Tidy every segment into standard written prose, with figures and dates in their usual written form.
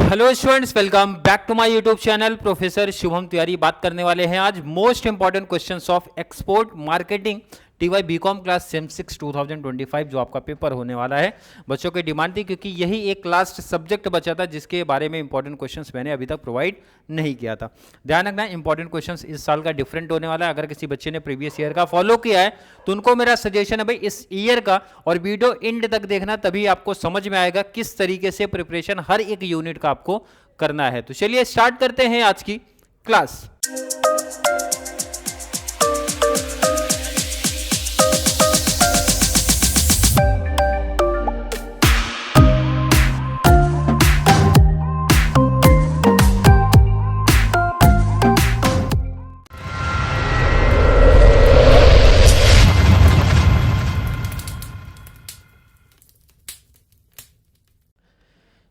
Hello students, welcome back to my YouTube channel. Professor Shubham Tiwari बात करने वाले हैं आज most important questions of export marketing TY BCom class sem 6 2025 जो आपका पेपर होने वाला है। बच्चों की डिमांड थी क्योंकि यही एक लास्ट सब्जेक्ट बचा था जिसके बारे में इंपॉर्टेंट क्वेश्चंस मैंने अभी तक प्रोवाइड नहीं किया था। ध्यान रखना, इंपॉर्टेंट क्वेश्चंस इस साल का डिफरेंट होने वाला है। अगर किसी बच्चे ने प्रीवियस ईयर का फॉलो किया है तो उनको मेरा सजेशन है भाई इस ईयर का और वीडियो एंड तक देखना, तभी आपको समझ में आएगा किस तरीके से प्रिपरेशन हर एक यूनिट का आपको करना है। तो चलिए स्टार्ट करते हैं आज की क्लास।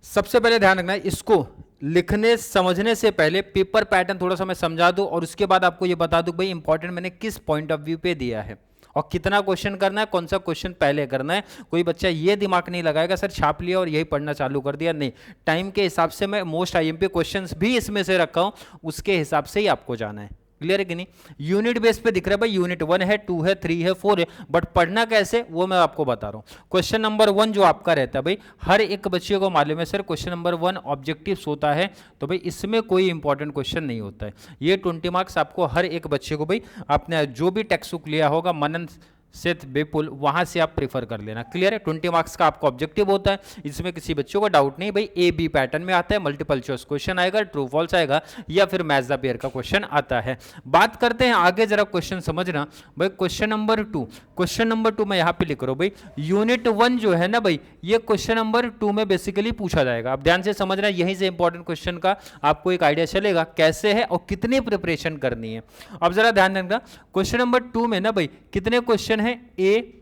सबसे पहले ध्यान रखना है, इसको लिखने समझने से पहले पेपर पैटर्न थोड़ा सा मैं समझा दूं और उसके बाद आपको ये बता दूं भाई इंपॉर्टेंट मैंने किस पॉइंट ऑफ व्यू पे दिया है और कितना क्वेश्चन करना है, कौन सा क्वेश्चन पहले करना है। कोई बच्चा ये दिमाग नहीं लगाएगा सर छाप लिया और यही पढ़ना चालू कर दिया, नहीं। टाइम के हिसाब से मैं मोस्ट आईएमपी क्वेश्चंस भी इसमें से रखा हूं, उसके हिसाब से ही आपको जाना है। क्लियर है कि नहीं? यूनिट बेस पे दिख रहा है भाई, यूनिट 1 है, 2 है, 3 है, 4 है, बट पढ़ना कैसे वो मैं आपको बता रहा हूं। क्वेश्चन नंबर 1 जो आपका रहता है भाई, हर एक बच्चे को मालूम है सर क्वेश्चन नंबर 1 ऑब्जेक्टिव्स होता है, तो भाई इसमें कोई इंपॉर्टेंट क्वेश्चन नहीं होता है। ये 20 मार्क्स आपको हर एक बच्चे को भाई आपने जो भी टेक्स्ट बुक लिया होगा मनन सेठ बेपुल वहां से आप प्रीफर कर लेना। क्लियर है? 20 मार्क्स का आपको ऑब्जेक्टिव होता है, इसमें किसी बच्चों को डाउट नहीं भाई। ए बी पैटर्न में आता है, मल्टीपल चॉइस क्वेश्चन आएगा, ट्रू फॉल्स आएगा या फिर मैच द पेयर का क्वेश्चन आता है। बात करते हैं आगे, जरा क्वेश्चन समझना भाई। क्वेश्चन नंबर 2 मैं यहां पे लिख रहा हूं भाई, यूनिट 1 जो है ना भाई, ये क्वेश्चन नंबर 2 में बेसिकली पूछा जाएगा। अब ध्यान से समझना, यहीं से इंपॉर्टेंट क्वेश्चन का आपको एक आइडिया चलेगा कैसे है और कितनी प्रिपरेशन करनी है। अब जरा ध्यान रखना, क्वेश्चन नंबर 2 में ना भाई कितने क्वेश्चन है, A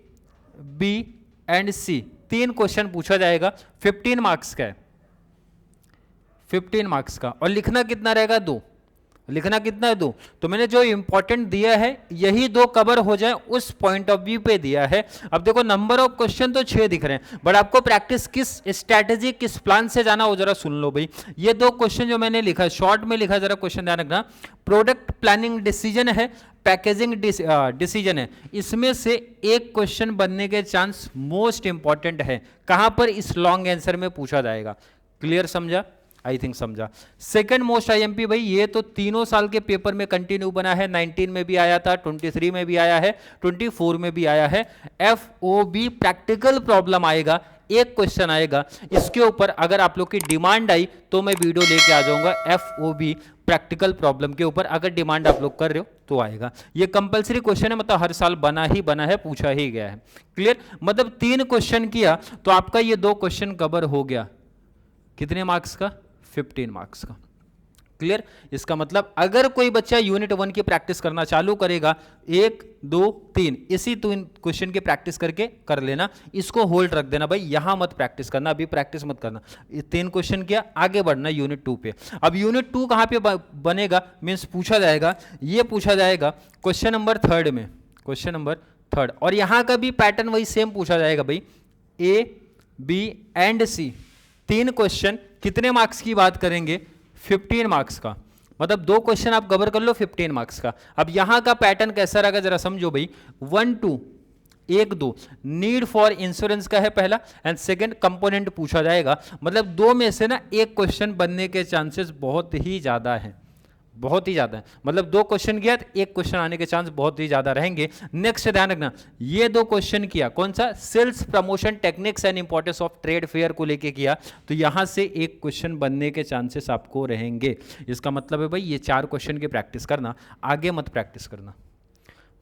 B and C, 3 question पूछा जाएगा। 15 मार्क्स का है, 15 मार्क्स का, और लिखना कितना रहेगा, 2। लिखना कितना है, 2। तो मैंने जो इंपॉर्टेंट दिया है यही 2 कवर हो जाए उस पॉइंट ऑफ व्यू पे दिया है। अब देखो नंबर ऑफ क्वेश्चन तो 6 दिख रहे हैं, बट आपको प्रैक्टिस किस स्ट्रैटेजी किस प्लान से जाना वो जरा सुन लो भाई। ये 2 क्वेश्चन जो मैंने लिखा शॉर्ट में लिखा, जरा क्वेश्चन ध्यान रखना। प्रोडक्ट प्लानिंग डिसीजन है, पैकेजिंग डिसीजन है, इसमें से एक क्वेश्चन बनने के चांस मोस्ट इंपॉर्टेंट है। कहां पर? इस लॉन्ग आंसर में पूछा जाएगा। क्लियर? समझा? आई थिंक समझा। सेकंड मोस्ट आईएमपी भाई, ये तो तीनों साल के पेपर में कंटिन्यू बना है। 19 में भी आया था, 23 में भी आया है, 24 में भी आया है। FOB प्रैक्टिकल प्रॉब्लम आएगा, एक क्वेश्चन आएगा इसके ऊपर। अगर आप लोग की डिमांड आई तो मैं वीडियो लेके आ जाऊंगा FOB प्रैक्टिकल प्रॉब्लम के ऊपर। अगर डिमांड आप लोग कर रहे हो तो आएगा। ये कंपलसरी क्वेश्चन है, मतलब हर साल बना है, पूछा ही गया है। क्लियर? मतलब 3 क्वेश्चन किया तो आपका ये 2 क्वेश्चन कवर हो गया। कितने मार्क्स का? 15 मार्क्स का। क्लियर? इसका मतलब अगर कोई बच्चा यूनिट 1 की प्रैक्टिस करना चालू करेगा, 1 2 3 इसी 3 क्वेश्चन की प्रैक्टिस करके कर लेना, इसको होल्ड रख देना भाई, यहां मत प्रैक्टिस करना, अभी प्रैक्टिस मत करना। 3 क्वेश्चन किया, आगे बढ़ना यूनिट 2 पे। अब यूनिट 2 कहां पे बनेगा, मींस पूछा जाएगा, ये पूछा जाएगा क्वेश्चन नंबर 3 में, क्वेश्चन नंबर 3, और यहां का भी पैटर्न वही सेम पूछा जाएगा भाई, A B and C, 3 question. कितने मार्क्स की बात करेंगे? 15 मार्क्स का। मतलब 2 क्वेश्चन आप कवर कर लो 15 मार्क्स का। अब यहां का पैटर्न कैसा रहेगा जरा समझो भाई। 1 2 1 2 नीड फॉर इंश्योरेंस का है पहला, एंड सेकंड कंपोनेंट पूछा जाएगा। मतलब 2 में से ना एक क्वेश्चन बनने के चांसेस बहुत ही ज्यादा है, बहुत ही ज्यादा है। मतलब 2 क्वेश्चन किया तो एक क्वेश्चन आने के चांस बहुत ही ज्यादा रहेंगे। नेक्स्ट ध्यान रखना, ये 2 क्वेश्चन किया, कौन सा? Sales promotion techniques and importance of trade fair को लेके किया, तो यहां से एक क्वेश्चन बनने के चांसेस आपको रहेंगे। इसका मतलब है भाई ये 4 क्वेश्चन की प्रैक्टिस करना, आगे मत प्रैक्टिस करना।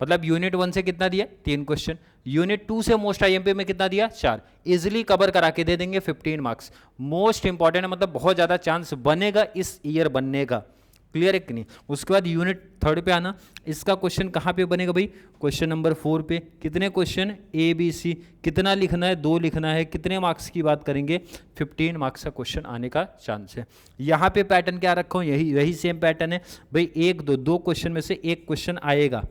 मतलब यूनिट 1 से कितना दिया? 3 क्वेश्चन। यूनिट 2 से मोस्ट आईएमपी में कितना दिया? 4। इजिली कवर करा के दे देंगे 15 मार्क्स। मोस्ट इंपॉर्टेंट है, मतलब बहुत ज्यादा चांस बनेगा इस ईयर बनने का। क्लियर है कि नहीं? उसके बाद यूनिट 3 पे आना, इसका क्वेश्चन कहाँ पे बनेगा भाई? क्वेश्चन नंबर 4 पे। कितने क्वेश्चन? ABC, कितना लिखना है? 2 लिखना है। कितने मार्क्स की बात करेंगे? 15 मार्क्स का क्वेश्चन आने का चांस है। यहाँ पे पैटर्न क्या रखा हूँ? यही सेम पैटर्न है भाई, 1 2 क्वेश्चन में से एक क्वेश्चन आएगा,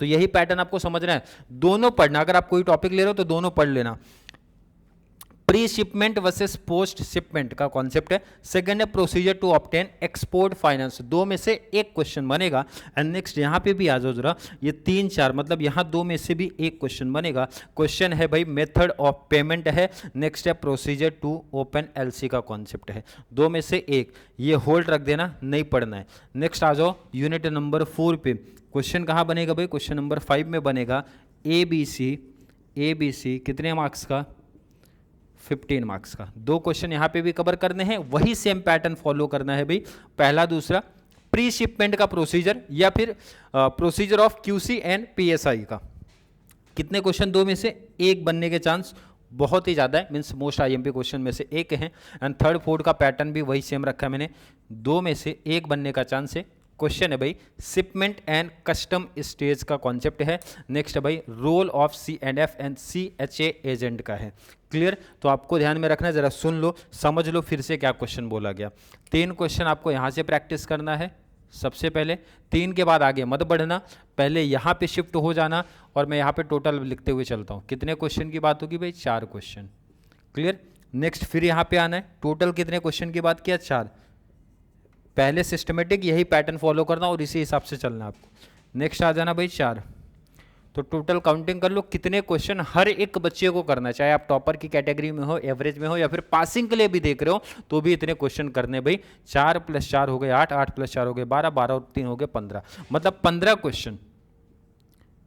तो यही पैटर्न आपको समझना है। दोनों पढ़ना, अगर आप कोई टॉपिक ले रहे हो तो दोनों पढ़ लेना। Pre shipment versus post shipment का कॉन्सेप्ट है। सेकंड है procedure to obtain export finance. दो में से एक क्वेश्चन बनेगा। एंड नेक्स्ट यहाँ पे भी आ जाओ जरा, ये 3-4 मतलब यहाँ दो में से भी एक क्वेश्चन बनेगा। क्वेश्चन है भाई मेथड ऑफ पेमेंट है। नेक्स्ट है प्रोसीजर टू ओपन एलसी का कॉन्सेप्ट है। दो में से एक, ये होल्ड रख देना, नहीं पढ़ना है। नेक्स्ट आ जाओ यूनिट नंबर 4 पे। क्वेश्चन कहाँ बनेगा भाई? क्वेश्चन नंबर 5 में बनेगा ABC कितने मार्क्स का? 15 मार्क्स का। दो क्वेश्चन यहाँ पे भी कवर करने हैं, वही सेम पैटर्न फॉलो करना है भाई। पहला दूसरा प्री शिपमेंट का प्रोसीजर या फिर procedure of QC and PSI का। कितने क्वेश्चन? दो में से एक बनने के चांस बहुत ही ज़्यादा है, मीन्स मोस्ट आईएमपी क्वेश्चन में से एक है। एंड थर्ड फोर्थ का पैटर्न भी वही सेम रखा है मैंने, दो में से एक बनने का चांस है। क्वेश्चन है भाई शिपमेंट एंड कस्टम स्टेज का कॉन्सेप्ट है। नेक्स्ट है भाई role of C&F and CHA agent का है। क्लियर? तो आपको ध्यान में रखना, जरा सुन लो, समझ लो फिर से क्या क्वेश्चन बोला गया। 3 क्वेश्चन आपको यहाँ से प्रैक्टिस करना है सबसे पहले। 3 के बाद आगे मत बढ़ना, पहले यहाँ पे शिफ्ट हो जाना और मैं यहाँ पे टोटल लिखते हुए चलता हूँ। कितने क्वेश्चन की बात होगी भाई? 4 क्वेश्चन। क्लियर? नेक्स्ट फिर यहाँ पे आना है, टोटल कितने क्वेश्चन की बात किया? 4। पहले सिस्टमेटिक यही पैटर्न फॉलो करना और इसी हिसाब से चलना आपको। नेक्स्ट आ जाना भाई 4। तो टोटल काउंटिंग कर लो कितने क्वेश्चन हर एक बच्चे को करना है, चाहे आप टॉपर की कैटेगरी में हो, एवरेज में हो या फिर पासिंग के लिए भी देख रहे हो, तो भी इतने क्वेश्चन करने भाई। 4 + 4 हो गए 8, 8 + 4 हो गए 12, 12 और 3 हो गए 15, मतलब 15 क्वेश्चन।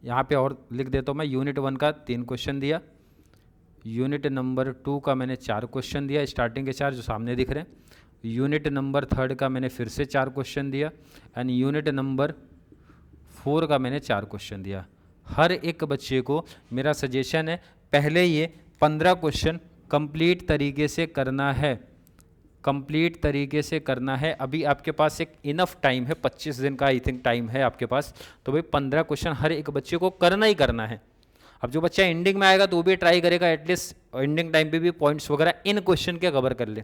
यहाँ पे और लिख देता हूँ मैं, यूनिट 1 का 3 क्वेश्चन दिया, यूनिट नंबर 2 का मैंने 4 क्वेश्चन दिया, स्टार्टिंग के 4 जो सामने दिख रहे हैं। यूनिट नंबर 3 का मैंने फिर से 4 क्वेश्चन दिया एंड यूनिट नंबर 4 का मैंने 4 क्वेश्चन दिया। हर एक बच्चे को मेरा सजेशन है पहले ये 15 क्वेश्चन कंप्लीट तरीके से करना है, कंप्लीट तरीके से करना है। अभी आपके पास एक इनफ टाइम है, 25 दिन का आई थिंक टाइम है आपके पास, तो भाई 15 क्वेश्चन हर एक बच्चे को करना ही करना है। अब जो बच्चा एंडिंग में आएगा तो वो भी ट्राई करेगा एटलीस्ट एंडिंग टाइम पे भी पॉइंट्स वगैरह इन क्वेश्चन के कवर कर ले।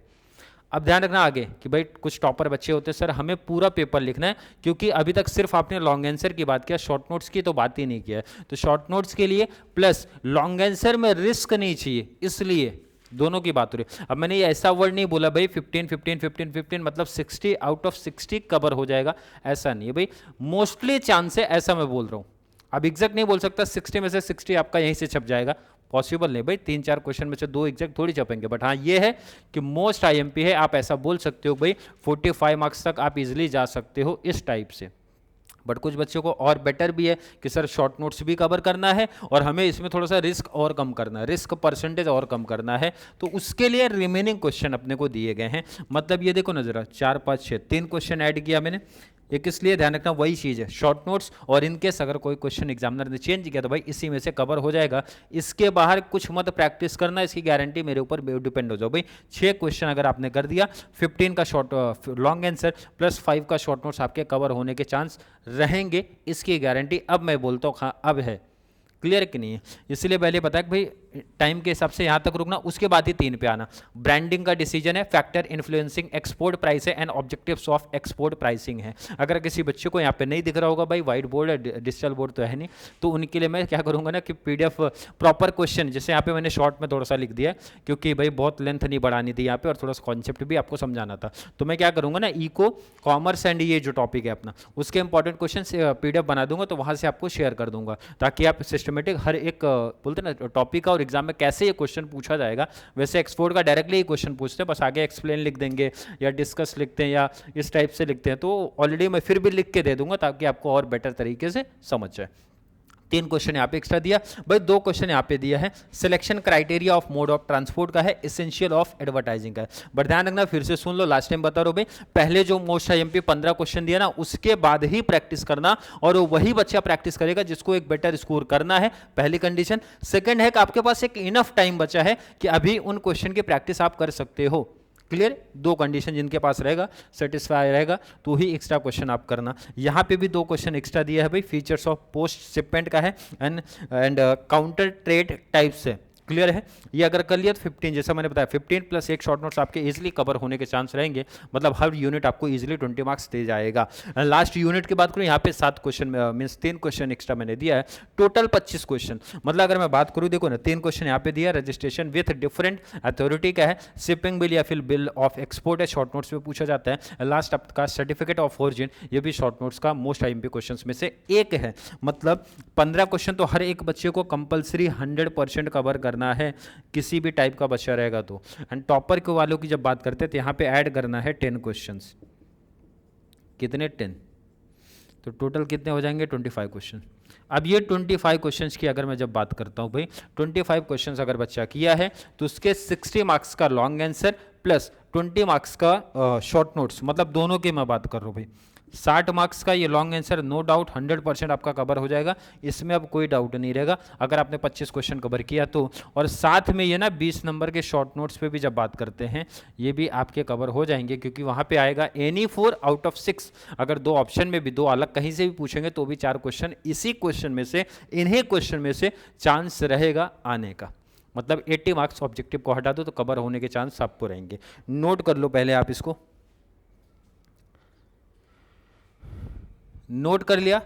अब ध्यान रखना आगे कि भाई कुछ टॉपर बच्चे होते हैं, सर हमें पूरा पेपर लिखना है, क्योंकि अभी तक सिर्फ आपने लॉन्ग आंसर की बात किया, शॉर्ट नोट्स की तो बात ही नहीं किया है। तो शॉर्ट नोट्स के लिए प्लस लॉन्ग आंसर में रिस्क नहीं चाहिए, इसलिए दोनों की बात हो रही है। अब मैंने ये ऐसा वर्ड नहीं बोला भाई 15 मतलब 60 आउट ऑफ 60 कवर हो जाएगा, ऐसा नहीं है भाई, मोस्टली चांस है, ऐसा मैं बोल रहा हूँ। अब एग्जैक्ट नहीं बोल सकता 60 में से 60 आपका यहीं से छप जाएगा, पॉसिबल नहीं भाई। 3-4 क्वेश्चन में से 2 एग्जैक्ट थोड़ी छपेंगे, बट हाँ ये है कि मोस्ट आईएमपी है, आप ऐसा बोल सकते हो भाई 45 मार्क्स तक आप इजीली जा सकते हो इस टाइप से। बट कुछ बच्चों को और बेटर भी है कि सर शॉर्ट नोट्स भी कवर करना है और हमें इसमें थोड़ा सा रिस्क और कम करना है, रिस्क परसेंटेज और कम करना है, तो उसके लिए रिमेनिंग क्वेश्चन अपने को दिए गए हैं। मतलब ये देखो ना जरा, 4, 5, 6 3 क्वेश्चन ऐड किया मैंने, एक इसलिए ध्यान रखना वही चीज़ है शॉर्ट नोट्स, और इनकेस अगर कोई क्वेश्चन एग्जामिनर ने चेंज किया तो भाई इसी में से कवर हो जाएगा। इसके बाहर कुछ मत प्रैक्टिस करना, इसकी गारंटी मेरे ऊपर डिपेंड हो जाओ भाई। 6 क्वेश्चन अगर आपने कर दिया, 15 का शॉर्ट लॉन्ग आंसर प्लस 5 का शॉर्ट नोट्स आपके कवर होने के चांस रहेंगे, इसकी गारंटी अब मैं बोलता हूँ हाँ अब है। क्लियर कि नहीं है? इसलिए पहले बताया कि भाई टाइम के हिसाब से यहाँ तक रुकना, उसके बाद ही 3 पे आना। ब्रांडिंग का डिसीजन है, फैक्टर इन्फ्लुएंसिंग एक्सपोर्ट प्राइस है and objectives of export pricing है। अगर किसी बच्चे को यहाँ पे नहीं दिख रहा होगा भाई, व्हाइट बोर्ड है, डिजिटल बोर्ड तो है नहीं, तो उनके लिए मैं क्या करूँगा ना कि PDF प्रॉपर क्वेश्चन, जैसे यहाँ पे मैंने शॉर्ट में थोड़ा सा लिख दिया क्योंकि भाई बहुत लेंथ नहीं बढ़ानी थी यहाँ पे और थोड़ा सा कॉन्सेप्ट भी आपको समझाना था, तो मैं क्या करूँगा ना इको कॉमर्स एंड ये जो टॉपिक है अपना, उसके इंपॉर्टेंट क्वेश्चन PDF बना दूंगा, तो वहाँ से आपको शेयर कर दूंगा, ताकि आप सिस्टमेटिक हर एक बोलते ना टॉपिक का और एग्जाम में कैसे ये क्वेश्चन पूछा जाएगा, वैसे एक्सपोर्ट का डायरेक्टली ही क्वेश्चन पूछते हैं, बस आगे एक्सप्लेन लिख देंगे या डिस्कस लिखते हैं या इस टाइप से लिखते हैं, तो ऑलरेडी मैं फिर भी लिख के दे दूंगा ताकि आपको और बेटर तरीके से समझ जाए। 3 क्वेश्चन यहाँ पे एक्स्ट्रा दिया भाई, 2 क्वेश्चन यहाँ पे दिया है selection criteria of mode of transport का है, एसेंशियल ऑफ एडवर्टाइजिंग का है। बट ध्यान रखना, फिर से सुन लो, लास्ट टाइम बता रहा हूँ भाई, पहले जो मोस्ट आईएमपी 15 क्वेश्चन दिया ना, उसके बाद ही प्रैक्टिस करना, और वही बच्चा प्रैक्टिस करेगा जिसको एक बेटर स्कोर करना है, पहली कंडीशन। सेकंड है कि आपके पास एक इनफ टाइम बचा है कि अभी उन क्वेश्चन की प्रैक्टिस आप कर सकते हो। क्लियर? 2 कंडीशन जिनके पास रहेगा, सेटिस्फाई रहेगा, तो ही एक्स्ट्रा क्वेश्चन आप करना। यहाँ पे भी 2 क्वेश्चन एक्स्ट्रा दिया है भाई, फीचर्स ऑफ पोस्ट शिपमेंट का है एंड काउंटर ट्रेड टाइप्स है। क्लियर है? ये अगर कर लिया तो 15, जैसा मैंने बताया 15 प्लस एक शॉर्ट नोट्स आपके इजीली कवर होने के चांस रहेंगे, मतलब हर यूनिट आपको इजीली 20 मार्क्स दे जाएगा। लास्ट यूनिट की बात करूं, यहाँ पे 7 क्वेश्चन मींस 3 क्वेश्चन एक्स्ट्रा मैंने दिया है, टोटल 25 क्वेश्चन। मतलब अगर मैं बात करूं, देखो ना 3 क्वेश्चन यहाँ पे दिया, रजिस्ट्रेशन विथ डिफरेंट अथॉरिटी का है, शिपिंग बिल या फिर बिल ऑफ एक्सपोर्ट है, शॉर्ट नोट्स में पूछा जाता है। लास्ट आपका सर्टिफिकेट ऑफ ओरिजिन, ये भी शॉर्ट नोट्स का मोस्ट आईएमपी क्वेश्चंस में से एक है। मतलब 15 क्वेश्चन तो हर एक बच्चे को कंपलसरी 100% कवर करना है, किसी भी टाइप का बच्चा रहेगा तो। एंड टॉपर के वालों की जब बात करते हैं तो यहाँ पे ऐड करना है 10 क्वेश्चंस। कितने? 10। तो टोटल कितने हो जाएंगे? 25 क्वेश्चन। अब ये 25 क्वेश्चंस की अगर मैं जब बात करता हूँ भाई, 25 क्वेश्चंस अगर बच्चा किया है तो उसके 60 मार्क्स का लॉन्ग आंसर प्लस 20 मार्क्स का शॉर्ट नोट्स, मतलब दोनों की मैं बात कर रहा हूँ भाई, 60 मार्क्स का ये लॉन्ग आंसर नो डाउट 100% आपका कवर हो जाएगा, इसमें अब कोई डाउट नहीं रहेगा अगर आपने 25 क्वेश्चन कवर किया तो। और साथ में ये ना 20 नंबर के शॉर्ट नोट्स पे भी जब बात करते हैं, ये भी आपके कवर हो जाएंगे, क्योंकि वहाँ पे आएगा एनी 4 आउट ऑफ 6। अगर 2 ऑप्शन में भी 2 अलग कहीं से भी पूछेंगे तो भी 4 क्वेश्चन इसी क्वेश्चन में से, इन्हीं क्वेश्चन में से चांस रहेगा आने का। मतलब 80 मार्क्स ऑब्जेक्टिव को हटा दो तो कवर होने के चांस आपको रहेंगे। नोट कर लो पहले आप इसको, नोट कर लिया?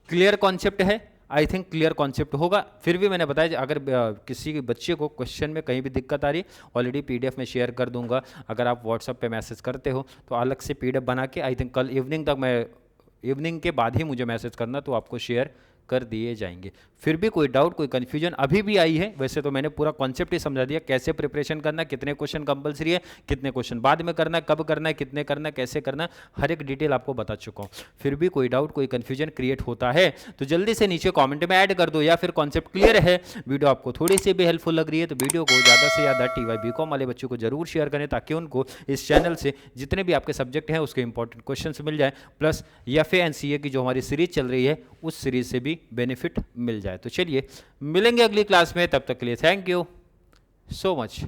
क्लियर कॉन्सेप्ट है? आई थिंक क्लियर कॉन्सेप्ट होगा। फिर भी मैंने बताया अगर किसी बच्चे को क्वेश्चन में कहीं भी दिक्कत आ रही है, ऑलरेडी पीडीएफ में शेयर कर दूंगा, अगर आप व्हाट्सएप पे मैसेज करते हो तो अलग से पीडीएफ बना के आई थिंक कल इवनिंग तक, मैं इवनिंग के बाद ही मुझे मैसेज करना तो आपको शेयर कर दिए जाएंगे। फिर भी कोई डाउट, कोई कन्फ्यूजन अभी भी आई है, वैसे तो मैंने पूरा कॉन्सेप्ट ही समझा दिया, कैसे प्रिपरेशन करना, कितने क्वेश्चन कंपलसरी है, कितने क्वेश्चन बाद में करना है, कब करना है, कितने करना है, कैसे करना है, हर एक डिटेल आपको बता चुका हूँ। फिर भी कोई डाउट, कोई कन्फ्यूजन क्रिएट होता है तो जल्दी से नीचे कॉमेंट में ऐड कर दो, या फिर कॉन्सेप्ट क्लियर है, वीडियो आपको थोड़ी सी भी हेल्पफुल लग रही है तो वीडियो को ज़्यादा से ज़्यादा TY BCom वाले बच्चों को जरूर शेयर करें, ताकि उनको इस चैनल से जितने भी आपके सब्जेक्ट हैं उसके इंपॉर्टेंट क्वेश्चन मिल जाए, प्लस FA एंड CA की जो हमारी सीरीज चल रही है उस सीरीज से भी बेनिफिट मिल जाए। तो चलिए मिलेंगे अगली क्लास में, तब तक के लिए थैंक यू सो मच।